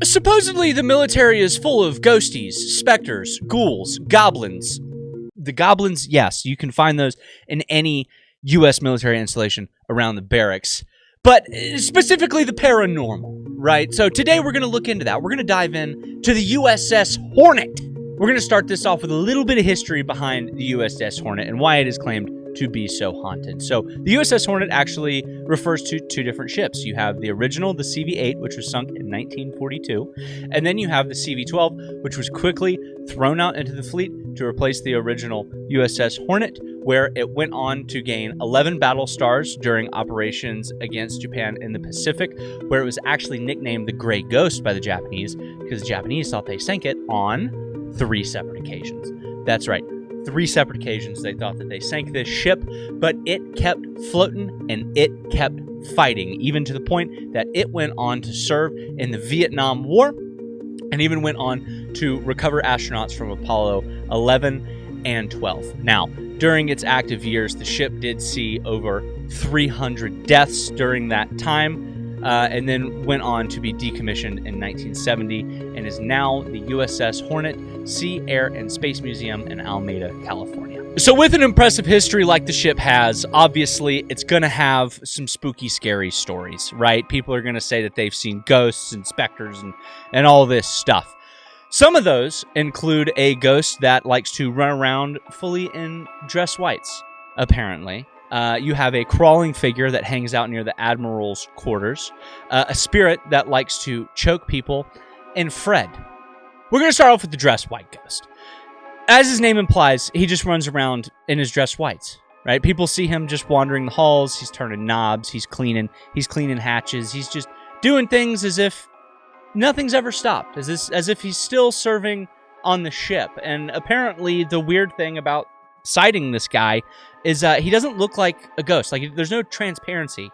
Supposedly, the military is full of ghosties, specters, ghouls, goblins. The goblins, yes, you can find those in any U.S. military installation around the barracks. But specifically the paranormal, right? So today we're going to look into that. We're going to dive in to the USS Hornet. We're going to start this off with a little bit of history behind the USS Hornet and why it is claimed to be so haunted. So the USS Hornet actually refers to two different ships. You have the original, the CV-8, which was sunk in 1942, and then you have the CV-12, which was quickly thrown out into the fleet to replace the original USS Hornet, where it went on to gain 11 battle stars during operations against Japan in the Pacific, where it was actually nicknamed the Gray Ghost by the Japanese, because the Japanese thought they sank it on 3 separate occasions. That's right. 3 separate occasions they thought that they sank this ship, but it kept floating and it kept fighting, even to the point that it went on to serve in the Vietnam War and even went on to recover astronauts from Apollo 11 and 12. Now, during its active years, the ship did see over 300 deaths during that time, and then went on to be decommissioned in 1970 and is now the USS Hornet Sea, Air, and Space Museum in Alameda, California. So with an impressive history like the ship has, obviously it's going to have some spooky, scary stories, right? People are going to say that they've seen ghosts and specters and all this stuff. Some of those include a ghost that likes to run around fully in dress whites, apparently. You have a crawling figure that hangs out near the Admiral's quarters, a spirit that likes to choke people, and Fred. We're going to start off with the dress white ghost. As his name implies, he just runs around in his dress whites, right? People see him just wandering the halls, he's turning knobs, he's cleaning hatches, he's just doing things as if nothing's ever stopped, as if he's still serving on the ship. And apparently the weird thing about sighting this guy is he doesn't look like a ghost. Like, there's no transparency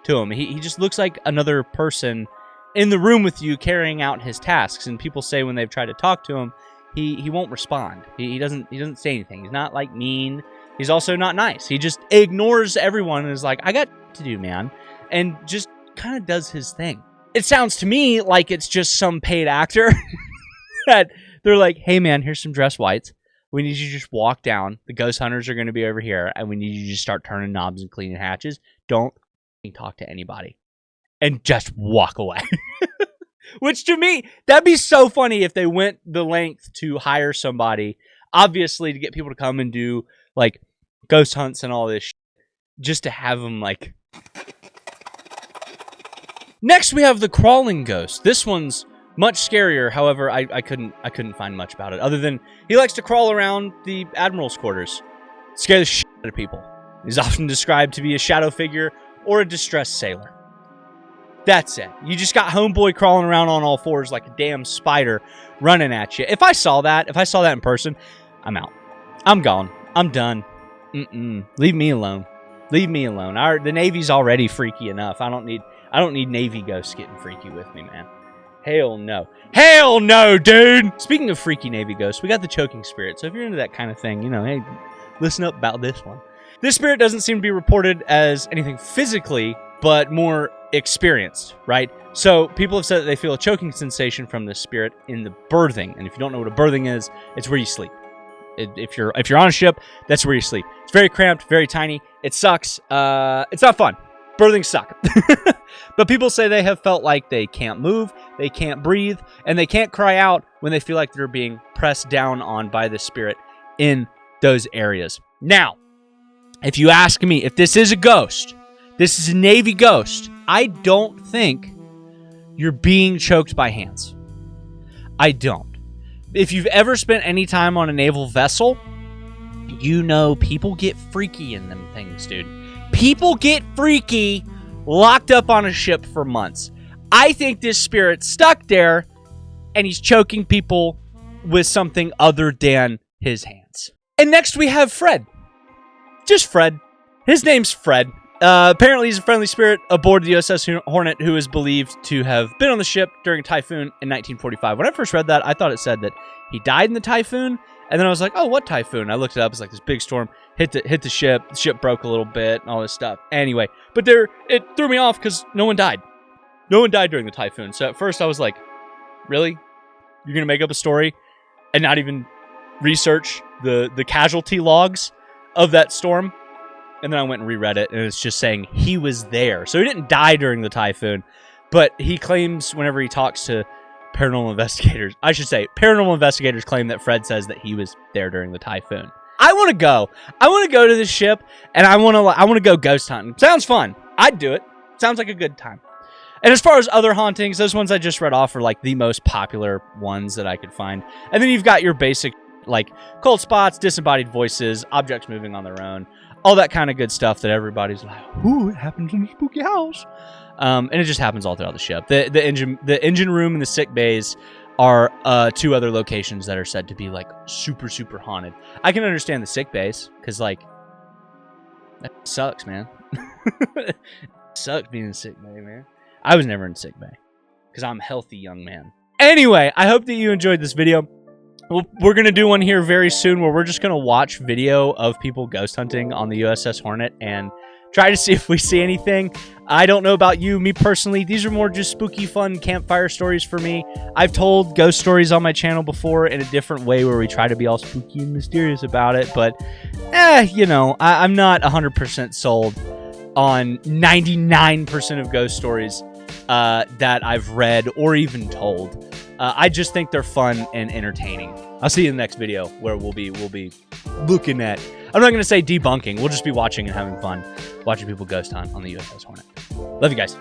to him. He just looks like another person in the room with you carrying out his tasks. And people say when they've tried to talk to him, he won't respond. He doesn't say anything. He's not like mean. He's also not nice. He just ignores everyone and is like, I got to do, man, and just kind of does his thing. It sounds to me like it's just some paid actor that they're like, hey man, here's some dress whites. We need you to just walk down. The ghost hunters are going to be over here, and we need you to just start turning knobs and cleaning hatches. Don't talk to anybody. And just walk away. Which, to me, that'd be so funny if they went the length to hire somebody, obviously, to get people to come and do, like, ghost hunts and all this shit, just to have them, like... Next, we have the crawling ghost. This one's much scarier. However, I couldn't find much about it other than he likes to crawl around the Admiral's quarters, scare the shit out of people. He's often described to be a shadow figure or a distressed sailor. That's it. You just got homeboy crawling around on all fours like a damn spider running at you. If I saw that in person, I'm out. I'm gone. I'm done. Leave me alone. Leave me alone. The Navy's already freaky enough. I don't need Navy ghosts getting freaky with me, man. Hell no. Hell no, dude! Speaking of freaky Navy ghosts, we got the choking spirit. So if you're into that kind of thing, hey, listen up about this one. This spirit doesn't seem to be reported as anything physically, but more experienced, right? So people have said that they feel a choking sensation from this spirit in the berthing. And if you don't know what a berthing is, it's where you sleep. If you're on a ship, that's where you sleep. It's very cramped, very tiny. It sucks. It's not fun. Berthings suck. But people say they have felt like they can't move, they can't breathe, and they can't cry out when they feel like they're being pressed down on by the spirit in those areas. Now, if you ask me if this is a ghost, this is a Navy ghost, I don't think you're being choked by hands. I don't. If you've ever spent any time on a naval vessel, you know people get freaky in them things, dude. People get freaky locked up on a ship for months. I think this spirit's stuck there and he's choking people with something other than his hands. And next we have Fred. Just Fred. His name's Fred. Apparently he's a friendly spirit aboard the USS Hornet who is believed to have been on the ship during a typhoon in 1945. When I first read that, I thought it said that he died in the typhoon. And then I was like, oh, what typhoon? I looked it up. It's like this big storm hit the ship. The ship broke a little bit and all this stuff. Anyway, but it threw me off because no one died. No one died during the typhoon. So at first I was like, Really? You're going to make up a story and not even research the casualty logs of that storm? And then I went and reread it, and it's just saying he was there. So he didn't die during the typhoon, but he claims whenever he talks to paranormal investigators, I should say, paranormal investigators claim that Fred says that he was there during the typhoon. I want to go. I want to go to this ship, and I want to go ghost hunting. Sounds fun. I'd do it. Sounds like a good time. And as far as other hauntings, those ones I just read off are like the most popular ones that I could find. And then you've got your basic like cold spots, disembodied voices, objects moving on their own, all that kind of good stuff that everybody's like, ooh, it happens in a spooky house. And it just happens all throughout the ship. The engine room and the sick bays are 2 other locations that are said to be like super, super haunted. I can understand the sick bays because like that sucks, man. It sucks being in sick bay, man. I was never in sick bay because I'm a healthy young man. Anyway, I hope that you enjoyed this video. We're going to do one here very soon where we're just going to watch video of people ghost hunting on the USS Hornet and try to see if we see anything. I don't know about you. Me personally, these are more just spooky, fun campfire stories for me. I've told ghost stories on my channel before in a different way where we try to be all spooky and mysterious about it. But, you know, I'm not 100% sold on 99% of ghost stories that I've read or even told. I just think they're fun and entertaining. I'll see you in the next video where we'll be looking at, I'm not going to say debunking, we'll just be watching and having fun, watching people ghost hunt on the USS Hornet. Love you guys.